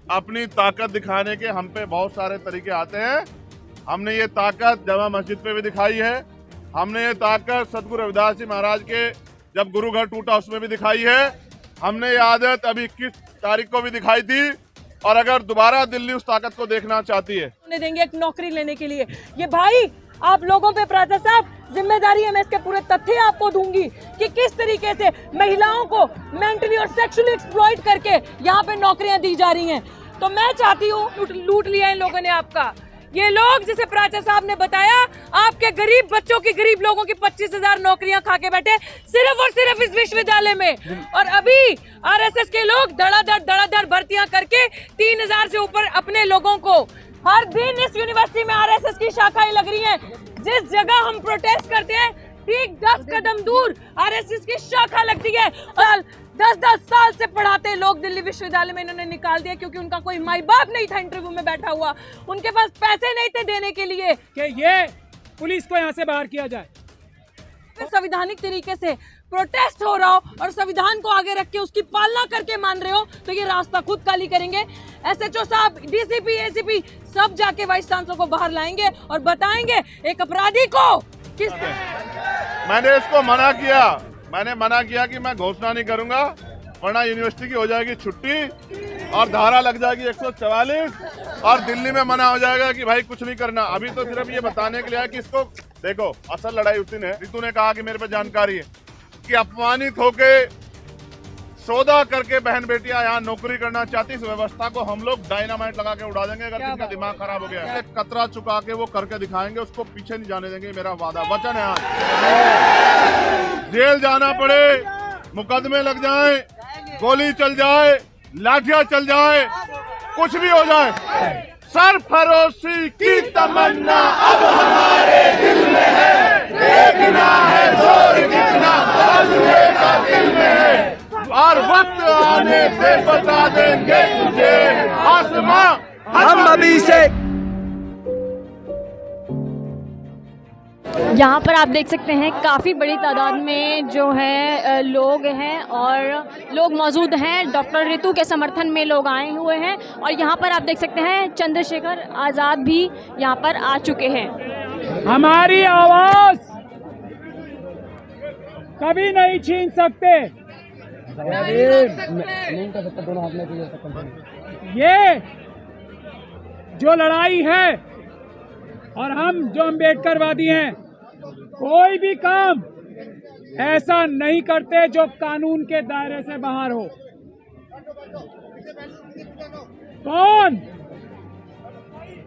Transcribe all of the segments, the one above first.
अपनी ताकत दिखाने के हम पे बहुत सारे तरीके आते हैं। हमने ये ताकत जामा मस्जिद पे भी दिखाई है, हमने ये ताकत सतगुरु रविदास जी महाराज के जब गुरु घर टूटा उसमें भी दिखाई है, हमने ये आदत अभी 21 तारीख को भी दिखाई थी, और अगर दोबारा दिल्ली उस ताकत को देखना चाहती है उन्हें देंगे एक नौकरी लेने के लिए। ये भाई आप लोगों पे प्राचा साहब जिम्मेदारी है, मैं इसके पूरे तथ्य आपको दूंगी कि किस तरीके से महिलाओं को मेंटली और सेक्सुअली एक्सप्लॉइट करके यहाँ पे नौकरियां दी जा रही हैं। तो मैं चाहती हूँ, लूट लिया इन लोगों ने आपका। ये लोग जैसे प्राचा साहब ने बताया, आपके गरीब बच्चों की, गरीब लोगों की 25,000 नौकरियां खा के बैठे सिर्फ और सिर्फ इस विश्वविद्यालय में। और अभी आरएसएस के लोग धड़ाधड़ भर्तियां करके 3,000 से ऊपर अपने लोगों को, हर दिन इस यूनिवर्सिटी में आरएसएस की शाखाएं लग रही हैं। जिस जगह हम प्रोटेस्ट करते हैं ठीक 10 कदम दूर आरएसएस की शाखा लगती है। और 10-10 साल से पढ़ाते लोग दिल्ली विश्वविद्यालय में इन्होंने निकाल दिया क्योंकि उनका कोई माई बाप नहीं था इंटरव्यू में बैठा हुआ, उनके पास पैसे नहीं थे देने के लिए कि ये पुलिस को यहाँ से बाहर किया जाए। संवैधानिक तरीके से प्रोटेस्ट हो रहा हो और संविधान को आगे रख के उसकी पालना करके मान रहे हो तो ये रास्ता खुद खाली करेंगे। एसएचओ साहब, डीसीपी, एसीपी सब जाके वाइस चांसलर को बाहर लाएंगे और बताएंगे एक अपराधी को किस। मैंने इसको मना किया, मैंने मना किया कि मैं घोषणा नहीं करूंगा वरना यूनिवर्सिटी की हो जाएगी छुट्टी और धारा लग जाएगी 144 और दिल्ली में मना हो जाएगा कि भाई कुछ नहीं करना। अभी तो सिर्फ ये बताने के लिए है कि इसको देखो, असल लड़ाई उसी ने, रितु ने कहा कि मेरे पे जानकारी है कि अपमानित होके सौदा करके बहन बेटियां यहाँ नौकरी करना चाहती, इस व्यवस्था को हम लोग डायनामाइट लगा के उड़ा देंगे। अगर किसी का दिमाग खराब हो गया कतरा चुका के वो करके दिखाएंगे, उसको पीछे नहीं जाने देंगे, मेरा वादा वचन है। जेल जाना पड़े, मुकदमे लग जाए, गोली चल जाए, लाठियां चल जाए, कुछ भी हो जाए, सरफरोशी की तमन्ना अब हमारे दिल में है, देखना है जोर कितना बजने का दिल में है, और वक्त आने पे बता देंगे तुझे आसमां हम अभी से। यहाँ पर आप देख सकते हैं काफ़ी बड़ी तादाद में जो है लोग हैं और लोग मौजूद हैं। डॉक्टर रितु के समर्थन में लोग आए हुए हैं और यहाँ पर आप देख सकते हैं चंद्रशेखर आज़ाद भी यहाँ पर आ चुके हैं। हमारी आवाज़ कभी नहीं छीन सकते। ये जो लड़ाई है और हम जो अम्बेडकरवादी हैं, कोई भी काम ऐसा नहीं करते जो कानून के दायरे से बाहर हो।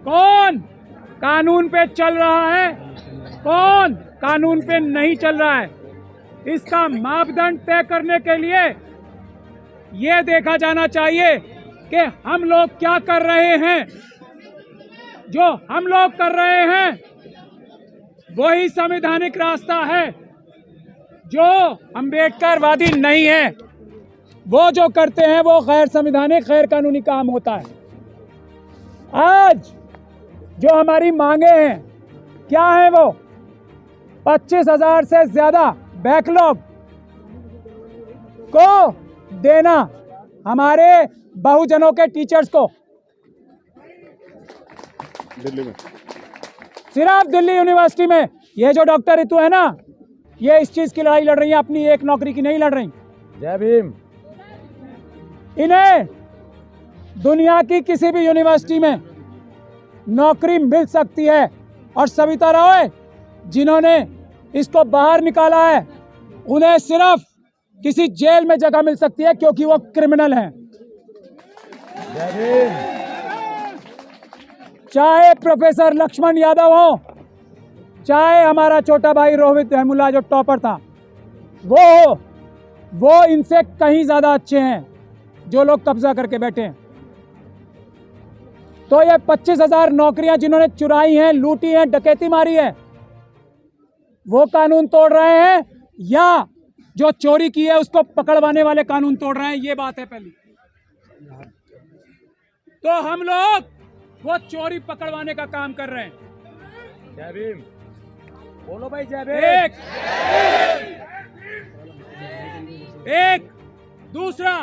कौन कानून पे चल रहा है, कौन कानून पे नहीं चल रहा है, इसका मापदंड तय करने के लिए ये देखा जाना चाहिए कि हम लोग क्या कर रहे हैं। जो हम लोग कर रहे हैं वही संवैधानिक रास्ता है। जो अम्बेडकरवादी नहीं है वो जो करते हैं वो गैर संवैधानिक, गैर कानूनी काम होता है। आज जो हमारी मांगे हैं क्या है, वो 25,000 से ज्यादा बैकलॉग को देना हमारे बहुजनों के टीचर्स को। दिल्ली में, सिर्फ दिल्ली यूनिवर्सिटी में ये जो डॉक्टर रितु है ना, ये इस चीज की लड़ाई लड़ रही है, अपनी एक नौकरी की नहीं लड़ रही। जय भीम। इन्हें दुनिया की किसी भी यूनिवर्सिटी में नौकरी मिल सकती है और सविता रॉय जिन्होंने इसको बाहर निकाला है उन्हें सिर्फ किसी जेल में जगह मिल सकती है क्योंकि वो क्रिमिनल हैं। जय भीम। चाहे प्रोफेसर लक्ष्मण यादव हो, चाहे हमारा छोटा भाई रोहित वेमुला जो टॉपर था वो इनसे कहीं ज्यादा अच्छे हैं जो लोग कब्जा करके बैठे हैं। तो ये 25,000 नौकरियां जिन्होंने चुराई हैं, लूटी हैं, डकैती मारी है, वो कानून तोड़ रहे हैं या जो चोरी की है उसको पकड़वाने वाले कानून तोड़ रहे हैं, ये बात है पहली। तो हम लोग वो चोरी पकड़वाने का काम कर रहे हैं। जय भीम। बोलो भाई जय भीम। एक दूसरा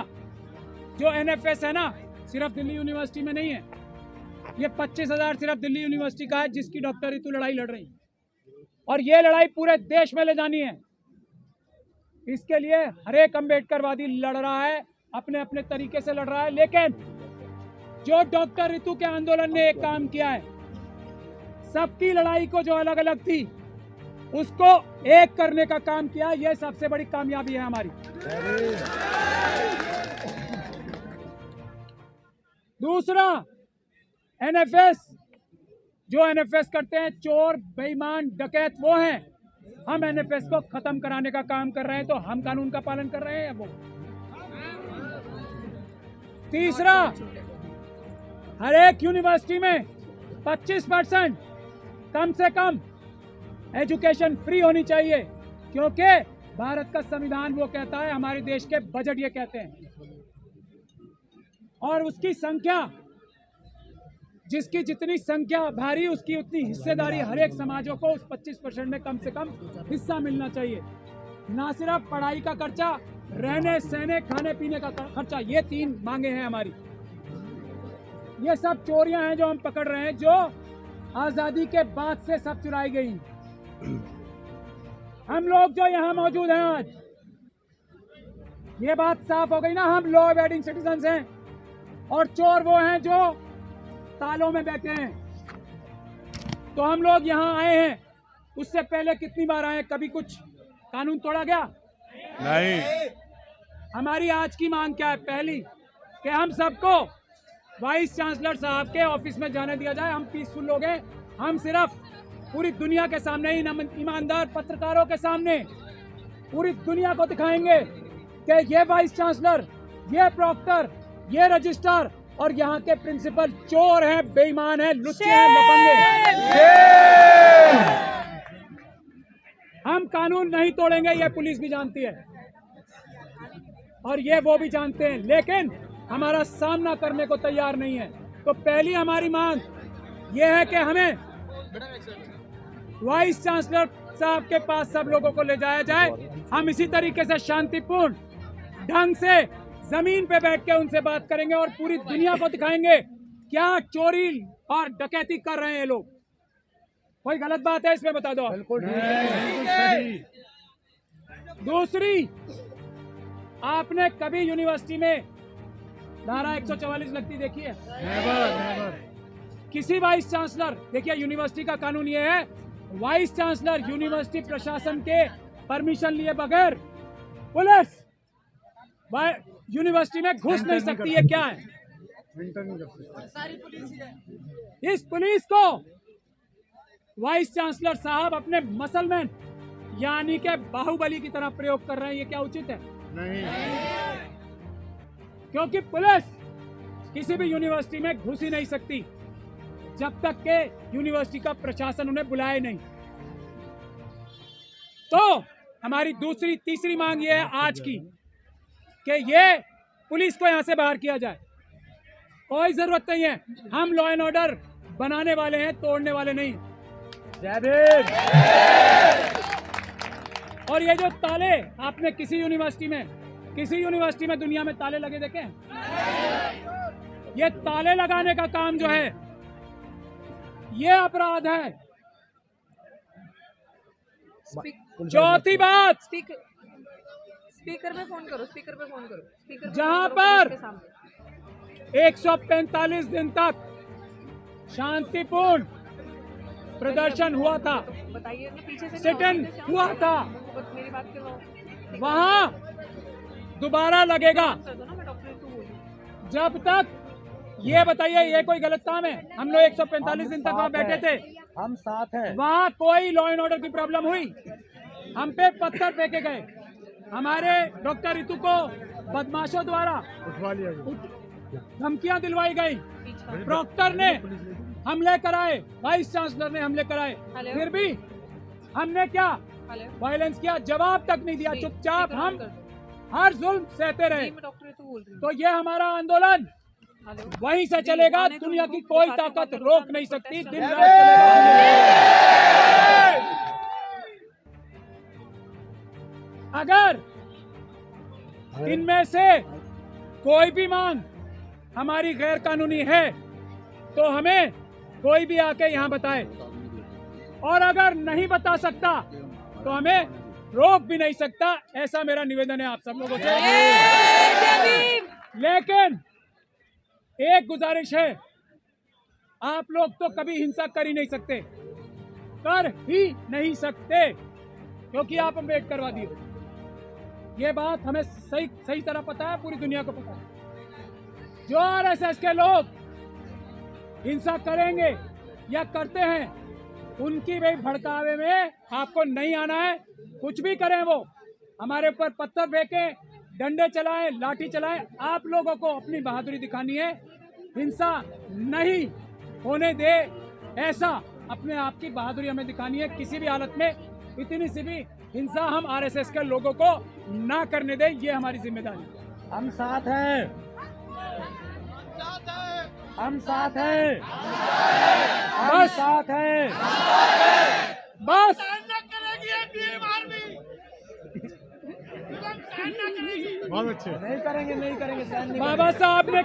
जो एनएफएस है ना, सिर्फ दिल्ली यूनिवर्सिटी में नहीं है, ये 25,000 सिर्फ दिल्ली यूनिवर्सिटी का है जिसकी डॉक्टर रितु लड़ाई लड़ रही है, और ये लड़ाई पूरे देश में ले जानी है। इसके लिए हर एक अम्बेडकरवादी लड़ रहा है, अपने अपने तरीके से लड़ रहा है, लेकिन जो डॉक्टर रितु के आंदोलन ने एक काम किया है, सबकी लड़ाई को जो अलग अलग थी उसको एक करने का काम किया। यह सबसे बड़ी कामयाबी है हमारी। दूसरा, एनएफएस, जो एनएफएस करते हैं चोर बेईमान डकैत वो हैं। हम एनएफएस को खत्म कराने का काम कर रहे हैं, तो हम कानून का पालन कर रहे हैं वो। तीसरा, हर एक यूनिवर्सिटी में 25% कम से कम एजुकेशन फ्री होनी चाहिए, क्योंकि भारत का संविधान वो कहता है, हमारे देश के बजट ये कहते हैं। और उसकी संख्या, जिसकी जितनी संख्या भारी उसकी उतनी हिस्सेदारी हर एक समाजों को उस 25% में कम से कम हिस्सा मिलना चाहिए। ना सिर्फ पढ़ाई का खर्चा, रहने सहने खाने पीने का खर्चा, ये 3 मांगे हैं हमारी। ये सब चोरियां हैं जो हम पकड़ रहे हैं, जो आजादी के बाद से सब चुराई गई। हम लोग जो यहाँ मौजूद हैं आज, ये बात साफ हो गई ना, हम लॉ अबेडिंग सिटीजन्स हैं और चोर वो हैं जो तालों में बैठे हैं। तो हम लोग यहाँ आए हैं, उससे पहले कितनी बार आए, कभी कुछ कानून तोड़ा गया? नहीं। हमारी आज की मांग क्या है? पहली, कि हम सबको वाइस चांसलर साहब के ऑफिस में जाने दिया जाए। हम पीसफुल लोग हैं, हम सिर्फ पूरी दुनिया के सामने, ईमानदार पत्रकारों के सामने पूरी दुनिया को दिखाएंगे कि ये वाइस चांसलर, ये प्रॉक्टर, ये रजिस्ट्रार और यहाँ के प्रिंसिपल चोर हैं, बेईमान हैं, लुच्चे हैं, लफंगे। हम कानून नहीं तोड़ेंगे, ये पुलिस भी जानती है और ये वो भी जानते हैं, लेकिन हमारा सामना करने को तैयार नहीं है। तो पहली हमारी मांग ये है कि हमें वाइस चांसलर साहब के पास सब लोगों को ले जाया जाए। हम इसी तरीके से शांतिपूर्ण ढंग से जमीन पे बैठ के उनसे बात करेंगे और पूरी दुनिया को दिखाएंगे क्या चोरी और डकैती कर रहे हैं लोग। कोई गलत बात है इसमें बता दो। बिल्कुल सही। दूसरी, आपने कभी यूनिवर्सिटी में धारा 144 लगती देखी है? किसी वाइस चांसलर, देखिए यूनिवर्सिटी का कानून ये है, वाइस चांसलर यूनिवर्सिटी प्रशासन के परमिशन लिए बगैर पुलिस यूनिवर्सिटी में घुस नहीं सकती है। क्या है? इस पुलिस को वाइस चांसलर साहब अपने मसलमैन यानी के बाहुबली की तरह प्रयोग कर रहे हैं। ये क्या उचित है? नहीं। क्योंकि पुलिस किसी भी यूनिवर्सिटी में घुस ही नहीं सकती जब तक के यूनिवर्सिटी का प्रशासन उन्हें बुलाए नहीं। तो हमारी तीसरी मांग ये है आज की कि ये पुलिस को यहां से बाहर किया जाए। कोई जरूरत नहीं है, हम लॉ एंड ऑर्डर बनाने वाले हैं, तोड़ने वाले नहीं। और ये जो ताले आपने किसी यूनिवर्सिटी में दुनिया में ताले लगे देखे? ये ताले लगाने का काम जो है ये अपराध है। चौथी बात, स्पीकर पे फोन करो। जहां पर 145 दिन तक शांतिपूर्ण प्रदर्शन हुआ था, बताइए ना, पीछे से सिट इन हुआ था, मेरी बात करो। वहां दोबारा लगेगा। जब तक ये बताइए, ये कोई गलत काम है? हम लोग 145 दिन तक वहाँ बैठे थे, हम साथ हैं। वहाँ कोई लॉ एंड ऑर्डर की प्रॉब्लम हुई? हम पे पत्थर फेंके गए, हमारे डॉक्टर रितु को बदमाशों द्वारा धमकियां दिलवाई गई, प्रॉक्टर ने हमले कराए, वाइस चांसलर ने हमले कराए, फिर भी हमने क्या वायलेंस किया? जवाब तक नहीं दिया, चुपचाप हम हर जुल्म सहते रहे। तो ये हमारा आंदोलन वहीं से चलेगा, दुनिया की कोई ताकत रोक नहीं सकती, दिन रात चलेगा। अगर इनमें से कोई भी मांग हमारी गैर कानूनी है तो हमें कोई भी आके यहाँ बताए, और अगर नहीं बता सकता तो हमें रोक भी नहीं सकता। ऐसा मेरा निवेदन है आप सब लोगों से। लेकिन एक गुजारिश है, आप लोग तो कभी हिंसा कर ही नहीं सकते, क्योंकि आप अम्बेडकरवादी हो। ये बात हमें सही तरह पता है, पूरी दुनिया को पता है। जो आरएसएस के लोग हिंसा करेंगे या करते हैं, उनकी भी भड़कावे में आपको नहीं आना है। कुछ भी करें वो, हमारे ऊपर पत्थर फेंके, डंडे चलाएं, लाठी चलाएं, आप लोगों को अपनी बहादुरी दिखानी है। हिंसा नहीं होने दे, ऐसा अपने आप की बहादुरी हमें दिखानी है। किसी भी हालत में इतनी सी भी हिंसा हम आरएसएस के लोगों को ना करने दें, ये हमारी जिम्मेदारी है। हम साथ हैं, हम साथ हैं, हम साथ हैं, बस बहुत अच्छे। नहीं करेंगे, नहीं करेंगे। बाबा साहब ने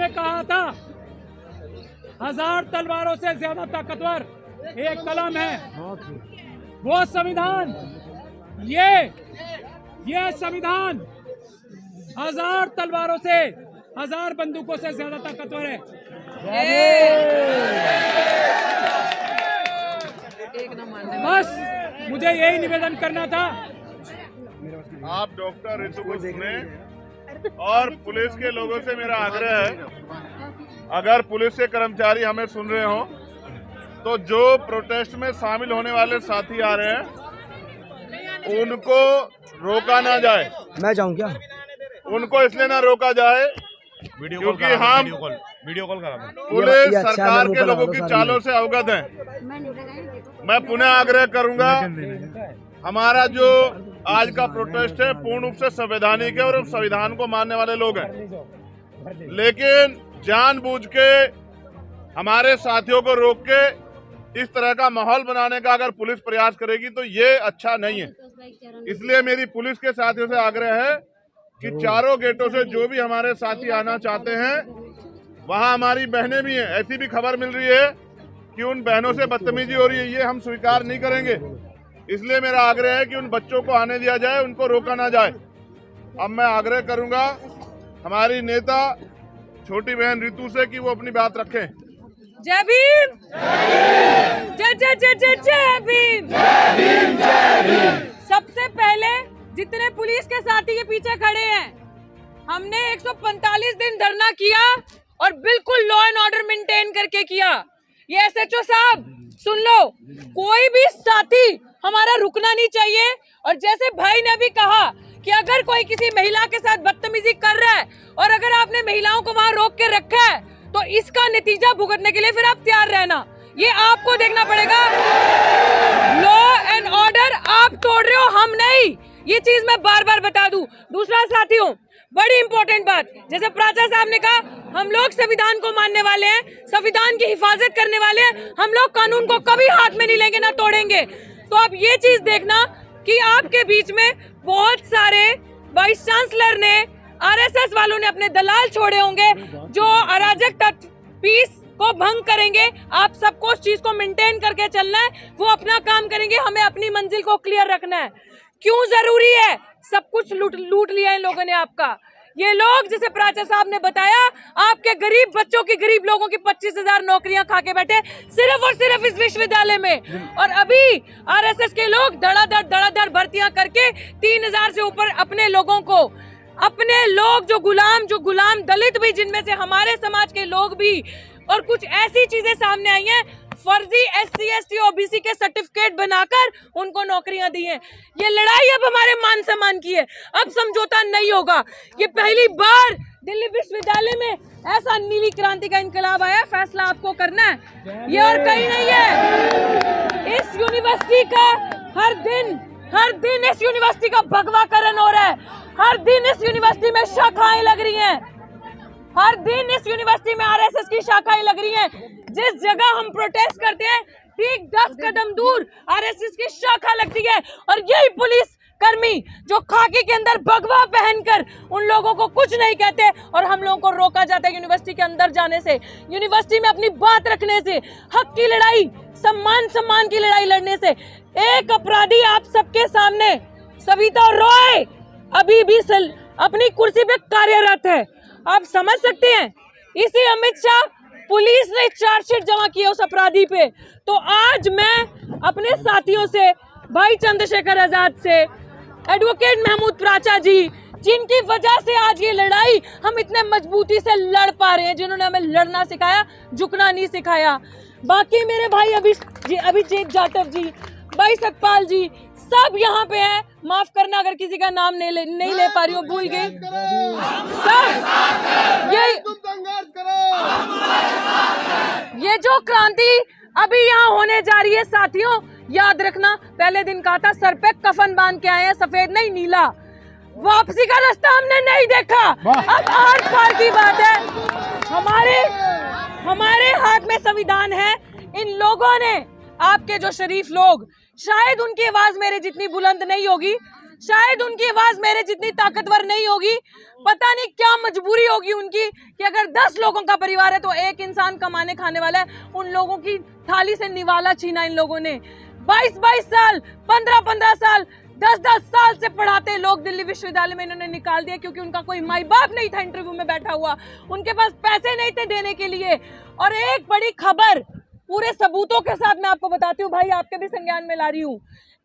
कहा था 1000 तलवारों से ज्यादा ताकतवर एक कलम है, वो संविधान। ये संविधान 1000 तलवारों से, 1000 बंदूकों से ज्यादा ताकतवर है। बस मुझे यही निवेदन करना था। आप डॉक्टर ऋतु को सुने, और पुलिस के लोगों से मेरा आग्रह है, अगर पुलिस के कर्मचारी हमें सुन रहे हो तो जो प्रोटेस्ट में शामिल होने वाले साथी आ रहे हैं उनको रोका ना जाए। मैं जाऊं क्या? उनको इसलिए ना रोका जाए क्योंकि हम वीडियो कॉल करा पुलिस सरकार के लोगों की चालों से अवगत हैं। मैं पुनः आग्रह करूंगा, हमारा जो आज का प्रोटेस्ट है पूर्ण रूप से संवैधानिक है और संविधान को मानने वाले लोग हैं, लेकिन जानबूझ के हमारे साथियों को रोक के इस तरह का माहौल बनाने का अगर पुलिस प्रयास करेगी तो ये अच्छा नहीं है। इसलिए मेरी पुलिस के साथियों से आग्रह है कि चारों गेटों से जो भी हमारे साथी आना चाहते हैं, वहां हमारी बहनें भी हैं। ऐसी भी खबर मिल रही है कि उन बहनों से बदतमीजी हो रही है, ये हम स्वीकार नहीं करेंगे। इसलिए मेरा आग्रह है कि उन बच्चों को आने दिया जाए, उनको रोका ना जाए। अब मैं आग्रह करूंगा हमारी नेता छोटी बहन ऋतु से कि वो अपनी बात रखें। जय भीम, जय जय जय जय जय भीम। सबसे पहले जितने पुलिस के साथी के पीछे खड़े हैं, हमने 145 दिन धरना किया और बिल्कुल लॉ एंड ऑर्डर मेंटेन करके किया। ये एसएचओ साहब सुन लो, कोई भी साथी हमारा रुकना नहीं चाहिए। और जैसे भाई ने भी कहा कि अगर कोई किसी महिला के साथ बदतमीजी कर रहा है और अगर आपने महिलाओं को वहां रोक के रखा है तो इसका नतीजा भुगतने के लिए फिर आप तैयार रहना, ये आपको देखना पड़ेगा। लॉ एंड ऑर्डर आप तोड़ रहे हो, हम नहीं। ये चीज मैं बार बार बता दूं। दूसरा साथियों, बड़ी इंपॉर्टेंट बात, जैसे प्राचा साहब ने कहा, हम लोग संविधान को मानने वाले हैं, संविधान की हिफाजत करने वाले हैं। हम लोग कानून को कभी हाथ में नहीं लेंगे, ना तोड़ेंगे। तो आप ये चीज देखना कि आपके बीच में बहुत सारे वाइस चांसलर ने, आरएसएस वालों ने अपने दलाल छोड़े होंगे जो अराजक तत्व पीस को भंग करेंगे। आप सबको उस चीज को मेंटेन करके चलना है, वो अपना काम करेंगे, हमें अपनी मंजिल को क्लियर रखना है। क्यों जरूरी है? सब कुछ लूट लिया इन लोगों ने आपका। ये लोग, जैसे प्राचा साहब ने बताया, आपके गरीब बच्चों की, गरीब लोगों की 25,000 नौकरियां खा के बैठे सिर्फ और सिर्फ इस विश्वविद्यालय में। और अभी आरएसएस के लोग धड़ाधड़ भर्तियां करके 3,000 से ऊपर अपने लोगों को, अपने लोग जो गुलाम दलित भी, जिनमें से हमारे समाज के लोग भी, और कुछ ऐसी चीजें सामने आई हैं, फर्जी SC ST OBC के सर्टिफिकेट बनाकर उनको नौकरियां दी हैं। ये लड़ाई अब हमारे मान सम्मान की है, अब समझौता नहीं होगा। ये पहली बार दिल्ली विश्वविद्यालय में ऐसा नीली क्रांति का इनकलाब आया, फैसला आपको करना है, ये और कहीं नहीं है। इस यूनिवर्सिटी का हर दिन इस यूनिवर्सिटी का भगवाकरण हो रहा है। हर दिन इस यूनिवर्सिटी में शाखाएं लग रही हैं, हर दिन इस यूनिवर्सिटी में आरएसएस की शाखाएं लग रही हैं। जिस जगह हम प्रोटेस्ट करते हैं, ठीक 10 कदम दूर आरएसएस की शाखा लगती है। और यही पुलिस कर्मी जो खाकी के अंदर भगवा पहनकर उन लोगों को कुछ नहीं कहते और हम लोगों को रोका जाता है यूनिवर्सिटी के अंदर जाने से, यूनिवर्सिटी में अपनी बात रखने से, हक की लड़ाई, सम्मान की लड़ाई लड़ने से। एक अपराधी आप सबके सामने सविता रॉय अभी भी अपनी कुर्सी पे कार्यरत है। आप समझ सकते हैं, इसी अमित शाह पुलिस ने चार्जशीट जमा की है उस अपराधी पे। तो आज मैं अपने साथियों से, भाई चंद्रशेखर आजाद से, एडवोकेट महमूद प्राचा जी, जिनकी वजह से आज ये लड़ाई हम इतने मजबूती से लड़ पा रहे हैं, जिन्होंने हमें लड़ना सिखाया, झुकना नहीं सिखाया। बाकी मेरे भाई अभिजीत जाटव जी, भाई सतपाल जी, सब यहाँ पे हैं। माफ करना अगर किसी का नाम नहीं ले पा रही हूँ, भूल गई सब। ये जो क्रांति अभी यहाँ होने जा रही है साथियों, याद रखना, पहले दिन कहा था सर पे कफन बांध के आए हैं, सफेद नहीं नीला। वापसी का रास्ता हमने नहीं देखा, अब आर पार की बात है। हमारे हाथ में संविधान है। इन लोगों ने, आपके जो शरीफ लोग, शायद उनकी आवाज मेरे जितनी बुलंद नहीं होगी, शायद उनकी आवाज मेरे जितनी ताकतवर नहीं होगी, पता नहीं क्या मजबूरी होगी उनकी कि अगर 10 लोगों का परिवार है तो एक इंसान कमाने खाने वाला है। उन लोगों की थाली से निवाला छीना इन लोगों ने। 22-22 साल, 15-15 साल, 10-10 साल से पढ़ाते लोग दिल्ली विश्वविद्यालय में इन्होंने निकाल दिया क्योंकि उनका कोई माई बाप नहीं था इंटरव्यू में बैठा हुआ, उनके पास पैसे नहीं थे देने के लिए। और एक बड़ी खबर पूरे सबूतों के साथ मैं आपको बताती हूँ भाई, आपके भी संज्ञान में ला रही हूँ।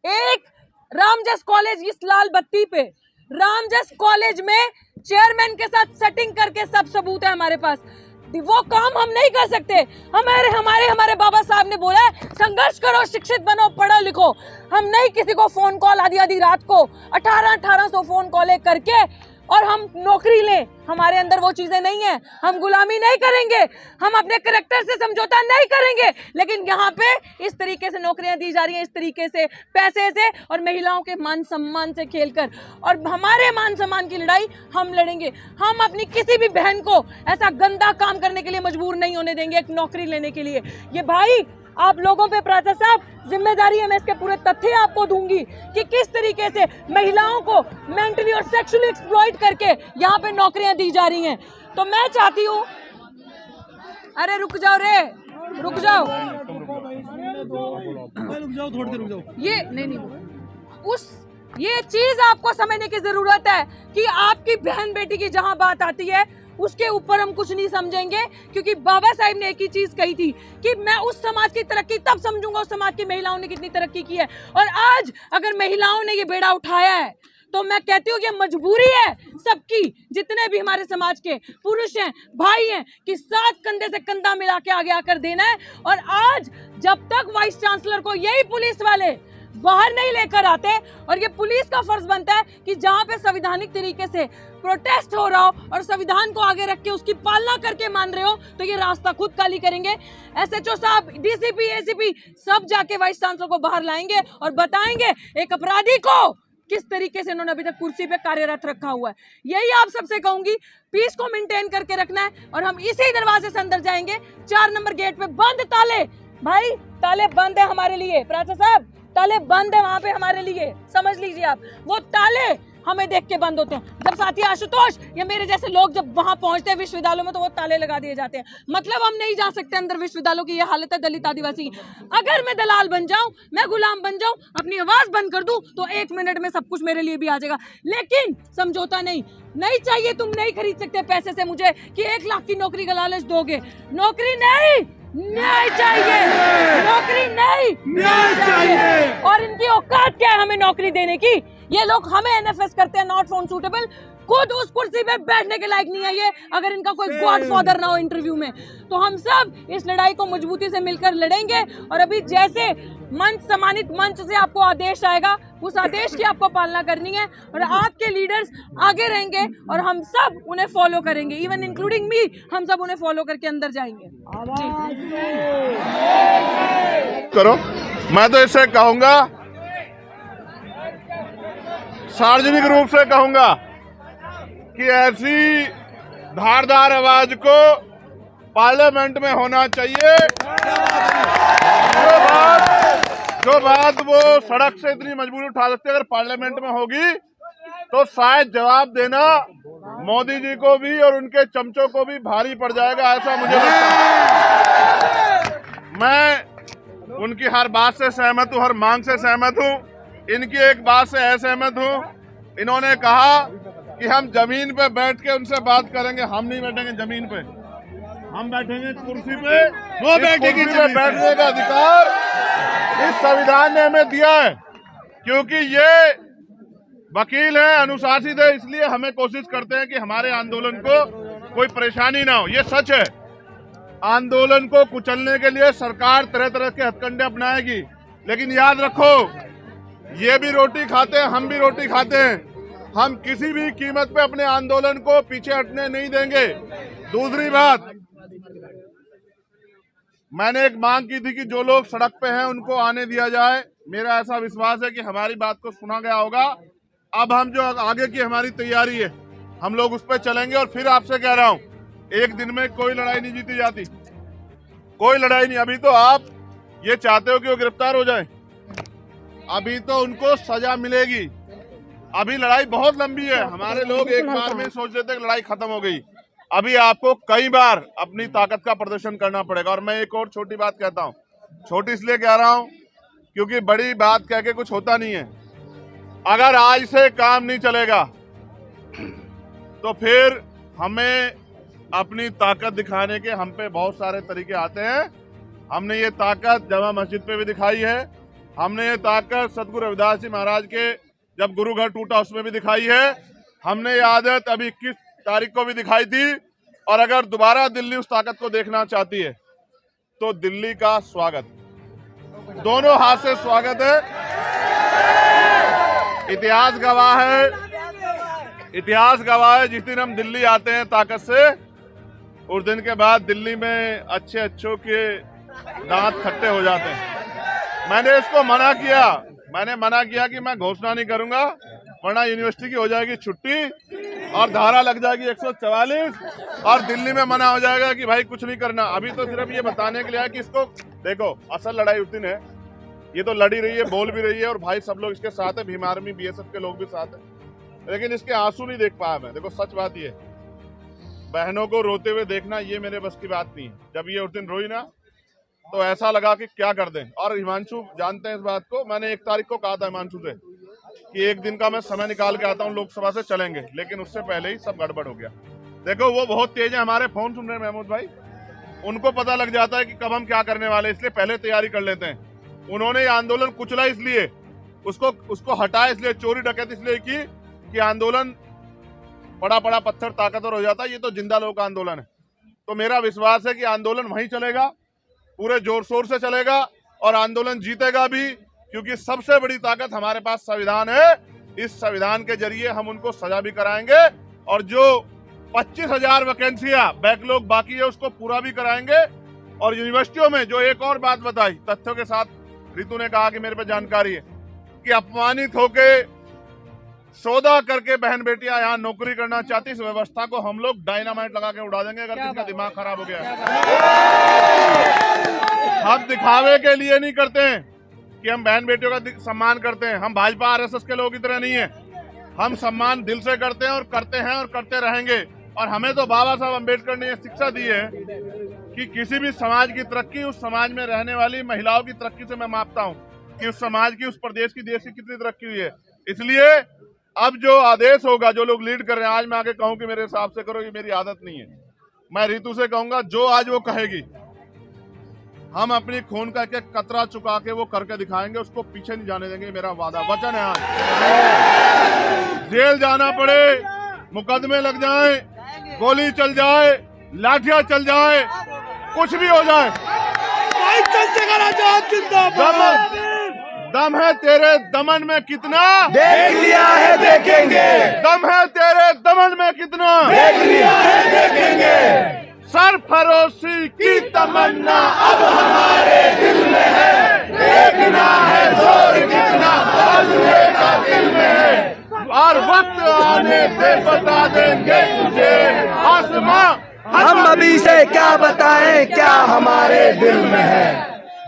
एक रामजस कॉलेज, इस लाल बत्ती पे रामजस कॉलेज में चेयरमैन के साथ सेटिंग करके सब सबूत है हमारे पास। वो काम हम नहीं कर सकते। हमारे बाबा साहब ने बोला है संघर्ष करो, शिक्षित बनो, पढ़ो लिखो। हम नहीं किसी को फोन कॉल आधी रात को 1800 फोन कॉल करके और हम नौकरी लें, हमारे अंदर वो चीजें नहीं है। हम गुलामी नहीं करेंगे, हम अपने कैरेक्टर से समझौता नहीं करेंगे। लेकिन यहाँ पे इस तरीके से नौकरियां दी जा रही हैं, इस तरीके से पैसे से और महिलाओं के मान सम्मान से खेलकर, और हमारे मान सम्मान की लड़ाई हम लड़ेंगे। हम अपनी किसी भी बहन को ऐसा गंदा काम करने के लिए मजबूर नहीं होने देंगे एक नौकरी लेने के लिए। ये भाई आप लोगों पे प्राचा साहब जिम्मेदारी है, मैं इसके पूरे तथ्य आपको दूंगी कि किस तरीके से महिलाओं को मेंटली और सेक्सुअली एक्सप्लॉइट करके यहाँ पे नौकरियां दी जा रही हैं। तो मैं चाहती हूँ, अरे रुक जाओ रे, रुक जाओ, थोड़ी देर रुक जाओ। ये नहीं, ये चीज आपको समझने की जरूरत है कि आपकी बहन बेटी की जहां बात आती है उसके ऊपर हम कुछ नहीं समझेंगे, क्योंकि बाबा साहब ने एक ही चीज कही थी कि मैं उस समाज की तरक्की तब समझूंगा उस समाज की महिलाओं ने कितनी तरक्की की है। और आज अगर महिलाओं ने ये बेड़ा उठाया है तो मैं कहती हूँ कि मजबूरी है सबकी, जितने भी हमारे समाज के पुरुष हैं, भाई हैं, कि साथ कंधे से कंधा मिला के आगे आकर देना है। और आज जब तक वाइस चांसलर को यही पुलिस वाले बाहर नहीं लेकर आते, और ये पुलिस का फर्ज बनता है कि जहां पे संवैधानिक तरीके से प्रोटेस्ट हो रहा हो और संविधान को आगे रख के उसकी पालना करके मान रहे हो, तो ये रास्ता खुद खाली करेंगे। SHO साहब, DCP, ACP सब जाके वाइस चांसलर को बाहर लाएंगे और बताएंगे एक अपराधी को किस तरीके से इन्होंने अभी तक कुर्सी पे कार्यरत रखा हुआ है। यही आप सबसे कहूंगी, पीस को मेंटेन करके रखना है और हम इसी दरवाजे से अंदर जाएंगे। 4 नंबर गेट पे बंद ताले, भाई ताले बंद है हमारे लिए, प्राचा साहब ताले बंद है वहां पे हमारे लिए, समझ लीजिए आप। वो ताले हमें देख के बंद होते हैं। जब साथी आशुतोष या मेरे जैसे लोग जब वहां पहुंचते हैं विश्वविद्यालयों में तो वो ताले लगा दिए जाते हैं। मतलब हम नहीं जा सकते अंदर विश्वविद्यालयों की ये हालत है दलित आदिवासी की। अगर मैं दलाल बन जाऊं, मैं गुलाम बन जाऊं, अपनी आवाज बंद कर दूं तो 1 मिनट में सब कुछ मेरे लिए भी आ जाएगा। लेकिन समझौता नहीं चाहिए। तुम नहीं खरीद सकते पैसे से मुझे कि 1 लाख की नौकरी का लालच दोगे। नौकरी नहीं चाहिए, नौकरी नहीं चाहिए। और इनकी औकात क्या है हमें नौकरी देने की? ये लोग हमें NFS करते हैं, नॉट फाउंड सूटेबल। खुद उस कुर्सी पे बैठने के लायक नहीं है ये, अगर इनका कोई गॉडफादर ना हो इंटरव्यू में। तो हम सब इस लड़ाई को मजबूती से मिलकर लड़ेंगे। और अभी जैसे मंच, सम्मानित मंच से आपको आदेश आएगा, उस आदेश की आपको पालना करनी है और आपके लीडर्स आगे रहेंगे और हम सब उन्हें फॉलो करेंगे, इवन इंक्लूडिंग मी। हम सब उन्हें फॉलो करके अंदर जाएंगे। करो, मैं तो इससे कहूंगा, सार्वजनिक रूप से कहूंगा कि ऐसी धारदार आवाज को पार्लियामेंट में होना चाहिए। जो बात वो सड़क से इतनी मजबूरी उठा सकते अगर पार्लियामेंट में होगी तो शायद जवाब देना मोदी जी को भी और उनके चमचों को भी भारी पड़ जाएगा, ऐसा मुझे लगता है। मैं उनकी हर बात से सहमत हूँ, हर मांग से सहमत हूँ। इनकी एक बात से असहमत हूँ। इन्होंने कहा कि हम जमीन पे बैठ के उनसे बात करेंगे। हम नहीं बैठेंगे जमीन पे, हम बैठेंगे कुर्सी पे। वो बैठेंगे, बैठने का अधिकार इस संविधान ने हमें दिया है, क्योंकि ये वकील है, अनुशासित है, इसलिए हमें कोशिश करते हैं कि हमारे आंदोलन को कोई परेशानी ना हो। ये सच है, आंदोलन को कुचलने के लिए सरकार तरह तरह के हथकंडे अपनाएगी, लेकिन याद रखो ये भी रोटी खाते हैं, हम भी रोटी खाते हैं। हम किसी भी कीमत पे अपने आंदोलन को पीछे हटने नहीं देंगे। दूसरी बात, मैंने एक मांग की थी कि जो लोग सड़क पे हैं उनको आने दिया जाए। मेरा ऐसा विश्वास है कि हमारी बात को सुना गया होगा। अब हम जो आगे की हमारी तैयारी है, हम लोग उस पर चलेंगे। और फिर आपसे कह रहा हूं, एक दिन में कोई लड़ाई नहीं जीती जाती, कोई लड़ाई नहीं। अभी तो आप ये चाहते हो कि वो गिरफ्तार हो जाए, अभी तो उनको सजा मिलेगी। अभी लड़ाई बहुत लंबी है। हमारे लोग एक बार में सोच रहे थे कि लड़ाई खत्म हो गई। अभी आपको कई बार अपनी ताकत का प्रदर्शन करना पड़ेगा। और मैं एक और छोटी बात कहता हूं, छोटी इसलिए कह रहा हूं क्योंकि बड़ी बात कह के कुछ होता नहीं है। अगर आज से काम नहीं चलेगा तो फिर हमें अपनी ताकत दिखाने के हम पे बहुत सारे तरीके आते हैं। हमने ये ताकत जामा मस्जिद पे भी दिखाई है, हमने ये ताकत सतगुरु रविदास जी महाराज के जब गुरु घर टूटा उसमें भी दिखाई है, हमने ये आदत अभी 21 तारीख को भी दिखाई थी। और अगर दोबारा दिल्ली उस ताकत को देखना चाहती है तो दिल्ली का स्वागत, दोनों हाथ से स्वागत है। इतिहास गवाह है, इतिहास गवाह है, जिस दिन हम दिल्ली आते हैं ताकत से, उस दिन के बाद दिल्ली में अच्छे अच्छों के दांत खट्टे हो जाते हैं। मैंने इसको मना किया, मैंने मना किया कि मैं घोषणा नहीं करूंगा, वरना यूनिवर्सिटी की हो जाएगी छुट्टी और धारा लग जाएगी 144 और दिल्ली में मना हो जाएगा कि भाई कुछ नहीं करना। अभी तो सिर्फ ये बताने के लिए है कि इसको देखो, असल लड़ाई उस दिन है, ये तो लड़ी रही है, बोल भी रही है और भाई सब लोग इसके साथ है, भीम आर्मी बीएसएफ के लोग भी साथ है, लेकिन इसके आंसू नहीं देख पाया मैं। देखो सच बात ये, बहनों को रोते हुए देखना ये मेरे बस की बात नहीं है। जब ये उस दिन रोई ना तो ऐसा लगा कि क्या कर दें। और हिमांशु जानते हैं इस बात को, मैंने 1 तारीख को कहा था हिमांशु से कि एक दिन का मैं समय निकाल के आता हूँ, लोकसभा से चलेंगे, लेकिन उससे पहले ही सब गड़बड़ हो गया। देखो वो बहुत तेज है, हमारे फोन सुन रहे हैं महमूद भाई, उनको पता लग जाता है कि कब हम क्या करने वाले, इसलिए पहले तैयारी कर लेते हैं। उन्होंने ये आंदोलन कुचला इसलिए, उसको हटाया इसलिए, चोरी डकैती इसलिए की कि आंदोलन बड़ा बड़ा पत्थर ताकतवर हो जाता है। ये तो जिंदा लोग का आंदोलन है। तो मेरा विश्वास है कि आंदोलन वहीं चलेगा, पूरे जोर शोर से चलेगा और आंदोलन जीतेगा भी, क्योंकि सबसे बड़ी ताकत हमारे पास संविधान है। इस संविधान के जरिए हम उनको सजा भी कराएंगे और जो 25,000 वैकेंसियां बैकलॉग बाकी है उसको पूरा भी कराएंगे। और यूनिवर्सिटियों में जो एक और बात बताई तथ्यों के साथ, रितु ने कहा कि मेरे पे जानकारी है कि अपमानित होके सौदा करके बहन बेटियां यहाँ नौकरी करना चाहती, इस व्यवस्था को हम लोग डायनामाइट लगा के उड़ा देंगे अगर किसका दिमाग खराब हो गया। हम दिखावे के लिए नहीं करते हैं कि हम बहन बेटियों का सम्मान करते हैं, हम भाजपा आरएसएस के लोगों की तरह नहीं है। हम सम्मान दिल से करते हैं और करते रहेंगे। और हमें तो बाबा साहब अम्बेडकर ने यह शिक्षा दी है कि किसी भी समाज की तरक्की उस समाज में रहने वाली महिलाओं की तरक्की से मैं मापता हूँ कि उस समाज की, उस प्रदेश की, देश की कितनी तरक्की हुई है। इसलिए अब जो आदेश होगा, जो लोग लीड कर रहे हैं, आज मैं आगे कहूं कि मेरे हिसाब से करो, ये मेरी आदत नहीं है। मैं रितु से कहूंगा जो आज वो कहेगी, हम अपनी खून का एक कतरा चुका के वो करके दिखाएंगे, उसको पीछे नहीं जाने देंगे, मेरा वादा वचन है। आज जेल जाना पड़े, मुकदमे लग जाए, गोली चल जाए, लाठियां चल जाए, कुछ भी हो जाए, दम है तेरे दमन में कितना, देख लिया है देखेंगे। दम है तेरे दमन में कितना, देख लिया है देखेंगे। सरफरोशी की तमन्ना अब हमारे दिल में है, देखना है जोर कितना बजने का दिल में है। और वक्त आने पे बता देंगे तुझे आसमां, हम अभी से क्या बताएं क्या हमारे दिल में है।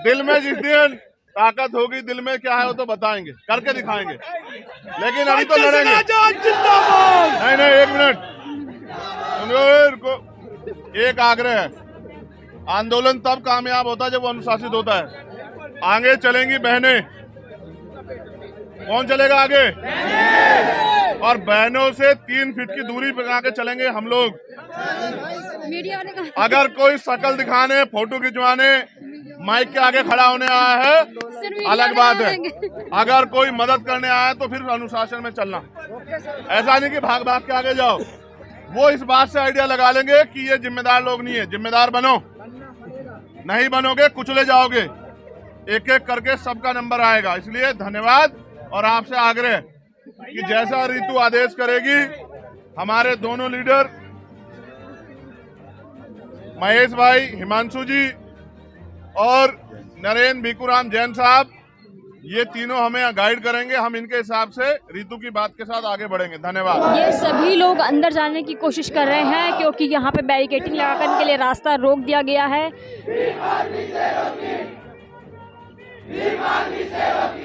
दिल में जिस दिन ताकत होगी दिल में क्या है वो तो बताएंगे, करके दिखाएंगे, लेकिन अभी तो लड़ेंगे। नहीं नहीं, एक मिनट सुनो, एक आग्रह है, आंदोलन तब कामयाब होता है जब वो अनुशासित होता है। आगे चलेंगी बहनें, कौन चलेगा आगे? और बहनों से 3 फीट की दूरी बना के चलेंगे हम लोग। मीडिया वाले कहा अगर कोई शक्ल दिखाने, फोटो खिंचवाने माइक के आगे खड़ा होने आया है अलग बात है, अगर कोई मदद करने आया है तो फिर अनुशासन में चलना। ऐसा नहीं कि भाग भाग के आगे जाओ। वो इस बात से आइडिया लगा लेंगे कि ये जिम्मेदार लोग नहीं है। जिम्मेदार बनो, नहीं बनोगे कुचले जाओगे। एक एक करके सबका नंबर आएगा। इसलिए धन्यवाद और आपसे आग्रह कि जैसा ऋतु आदेश करेगी, हमारे दोनों लीडर महेश भाई, हिमांशु जी और नरेंद्र भिकूराम जैन साहब, ये तीनों हमें गाइड करेंगे। हम इनके हिसाब से ऋतु की बात के साथ आगे बढ़ेंगे। धन्यवाद। ये सभी लोग अंदर जाने की कोशिश कर रहे हैं क्योंकि यहाँ पे बैरिकेडिंग लगाकर इनके लिए रास्ता रोक दिया गया है।